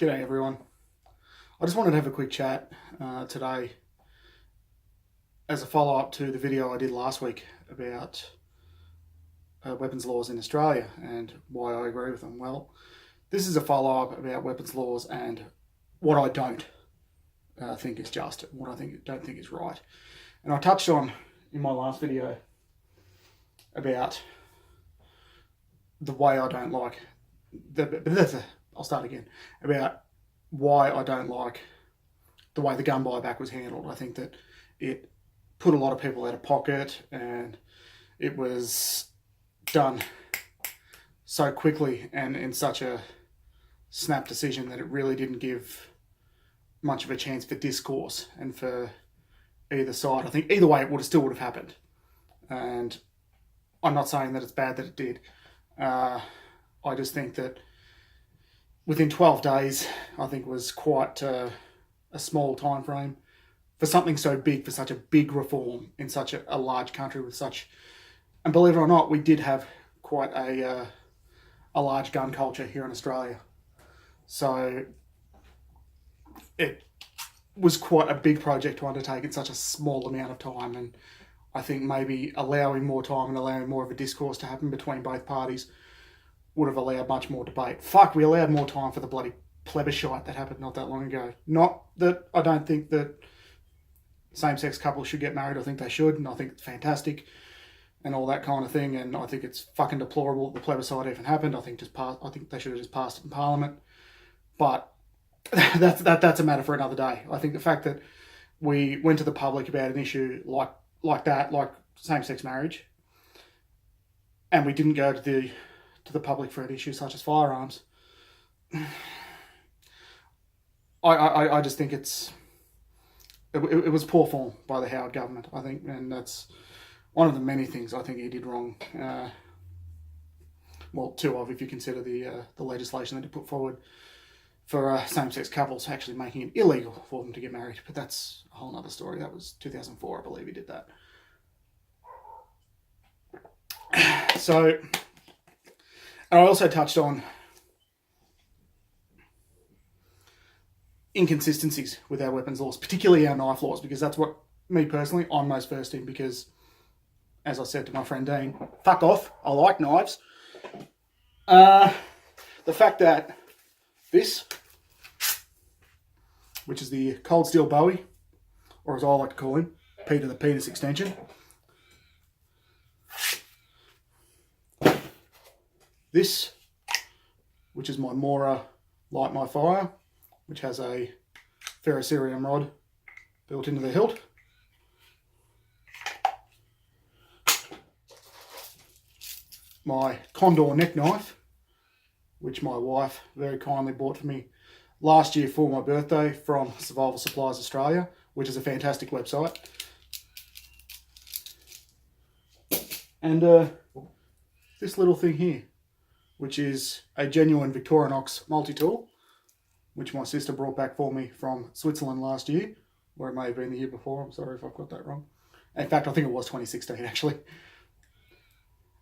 G'day everyone. I just wanted to have a quick chat today as a follow-up to the video I did last week about weapons laws in Australia and why I agree with them. Well, this is a follow-up about weapons laws and what I don't think is just and what I don't think is right. And I touched on in my last video about the way I don't like I'll start again about why I don't like the way the gun buyback was handled. I think that it put a lot of people out of pocket and it was done so quickly and in such a snap decision that it really didn't give much of a chance for discourse and for either side. I think either way it still would have happened. And I'm not saying that it's bad that it did. I just think that within 12 days, I think was quite a small time frame for something so big, for such a big reform in such a large country with such, and believe it or not, we did have quite a large gun culture here in Australia. So it was quite a big project to undertake in such a small amount of time, and I think maybe allowing more time and allowing more of a discourse to happen between both parties would have allowed much more debate. Fuck, we allowed more time for the bloody plebiscite that happened not that long ago. Not that I don't think that same-sex couples should get married. I think they should, and I think it's fantastic and all that kind of thing, and I think it's fucking deplorable that the plebiscite even happened. I think they should have just passed it in Parliament. But that's a matter for another day. I think the fact that we went to the public about an issue like that, like same-sex marriage, and we didn't go to the public for an issue such as firearms, I just think it was poor form by the Howard government, I think, and that's one of the many things I think he did wrong. Well, two of, if you consider the legislation that he put forward for same-sex couples actually making it illegal for them to get married. But that's a whole other story. That was 2004, I believe he did that. So, and I also touched on inconsistencies with our weapons laws, particularly our knife laws, because that's what, me personally, I'm most versed in, because, as I said to my friend Dean, fuck off, I like knives. The fact that this, which is the Cold Steel Bowie, or as I like to call him, Peter the Penis extension. This, which is my Mora Light My Fire, which has a ferrocerium rod built into the hilt. My Condor neck knife, which my wife very kindly bought for me last year for my birthday from Survival Supplies Australia, which is a fantastic website. And this little thing here, which is a genuine Victorinox multi-tool, which my sister brought back for me from Switzerland last year, or it may have been the year before. I'm sorry if I've got that wrong. In fact, I think it was 2016 actually.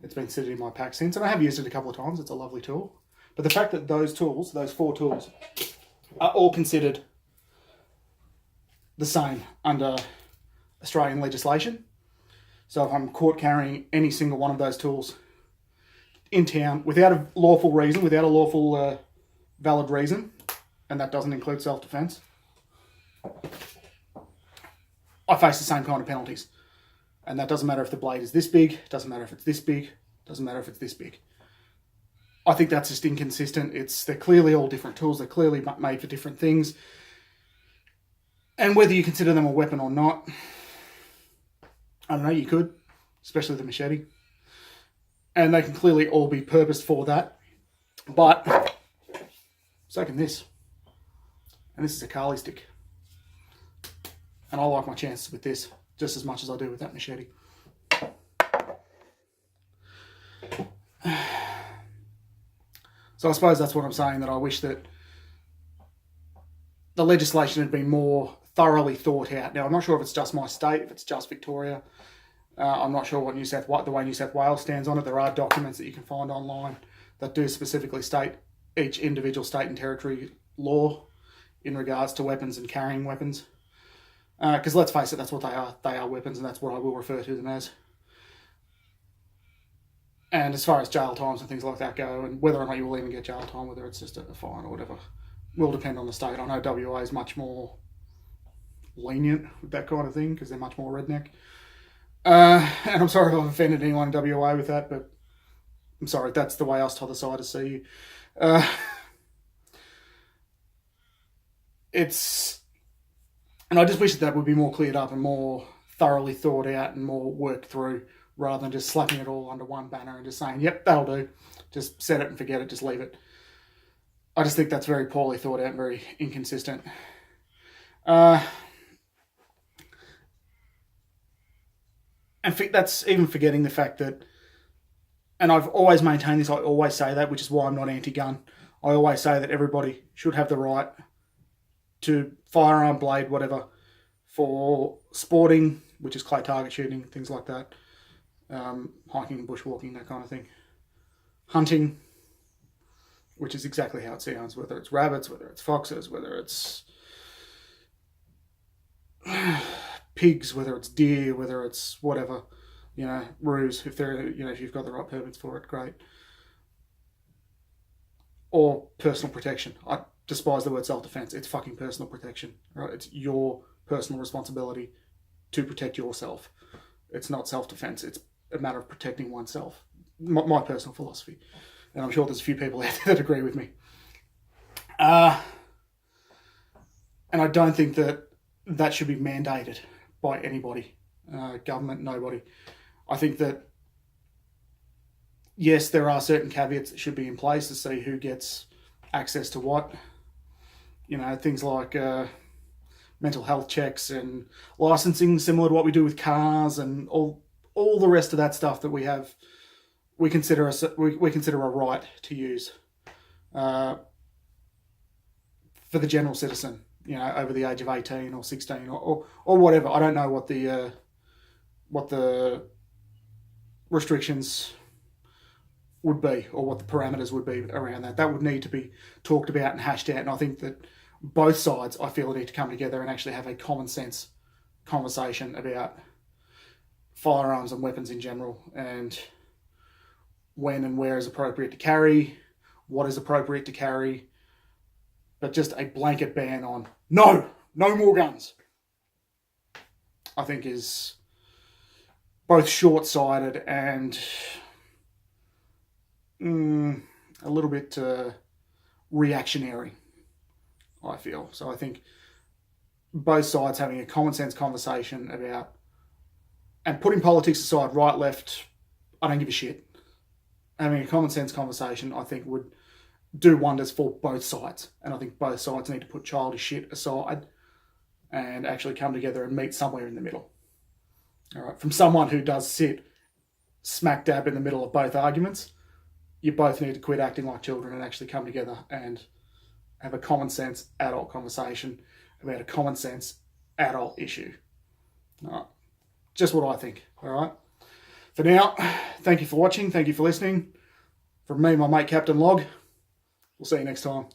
It's been sitting in my pack since, and I have used it a couple of times. It's a lovely tool. But the fact that those tools, those four tools, are all considered the same under Australian legislation. So if I'm caught carrying any single one of those tools in town without a lawful reason, without a lawful valid reason, and that doesn't include self-defense, I face the same kind of penalties. And that doesn't matter if the blade is this big, doesn't matter if it's this big, doesn't matter if it's this big. I think that's just inconsistent. They're clearly all different tools. They're clearly made for different things. And whether you consider them a weapon or not, I don't know, you could, especially the machete. And they can clearly all be purposed for that. But so can this. And this is a Kali stick. And I like my chances with this just as much as I do with that machete. So I suppose that's what I'm saying, that I wish that the legislation had been more thoroughly thought out. Now, I'm not sure if it's just my state, if it's just Victoria. I'm not sure what the way New South Wales stands on it. There are documents that you can find online that do specifically state each individual state and territory law in regards to weapons and carrying weapons. Because let's face it, that's what they are. They are weapons, and that's what I will refer to them as. And as far as jail times and things like that go, and whether or not you will even get jail time, whether it's just a fine or whatever, will depend on the state. I know WA is much more lenient with that kind of thing because they're much more redneck. And I'm sorry if I've offended anyone in WA with that, but I'm sorry, that's the way us to the side to see you. And I just wish that would be more cleared up and more thoroughly thought out and more worked through, rather than just slapping it all under one banner and just saying, yep, that'll do. Just set it and forget it, just leave it. I just think that's very poorly thought out and very inconsistent. And that's even forgetting the fact that, and I've always maintained this, I always say that, which is why I'm not anti-gun. I always say that everybody should have the right to firearm, blade, whatever, for sporting, which is clay target shooting, things like that, hiking and bushwalking, that kind of thing, hunting, which is exactly how it sounds, whether it's rabbits, whether it's foxes, whether it's pigs, whether it's deer, whether it's whatever, roos, if you've got the right permits for it, great. Or personal protection. I despise the word self-defense. It's fucking personal protection, right? It's your personal responsibility to protect yourself. It's not self-defense. It's a matter of protecting oneself. My personal philosophy. And I'm sure there's a few people out there that agree with me. And I don't think that should be mandated by anybody. Government, nobody. I think that, yes, there are certain caveats that should be in place to see who gets access to what. Things like mental health checks and licensing, similar to what we do with cars, and all the rest of that stuff that we have. We consider a right to use for the general citizen, over the age of 18 or 16 or whatever. I don't know what the restrictions would be or what the parameters would be around that. That would need to be talked about and hashed out. And I think that both sides, I feel, need to come together and actually have a common sense conversation about firearms and weapons in general, and when and where is appropriate to carry, what is appropriate to carry, but just a blanket ban on no more guns, I think is both short-sighted and a little bit reactionary, I feel. So I think both sides having a common sense conversation about, and putting politics aside, right, left, I don't give a shit. Having a common sense conversation, I think, would do wonders for both sides. And I think both sides need to put childish shit aside and actually come together and meet somewhere in the middle. All right, from someone who does sit smack dab in the middle of both arguments, you both need to quit acting like children and actually come together and have a common sense adult conversation about a common sense adult issue. All right. Just what I think. All right. For now, thank you for watching. Thank you for listening. From me, my mate, Captain Log. We'll see you next time.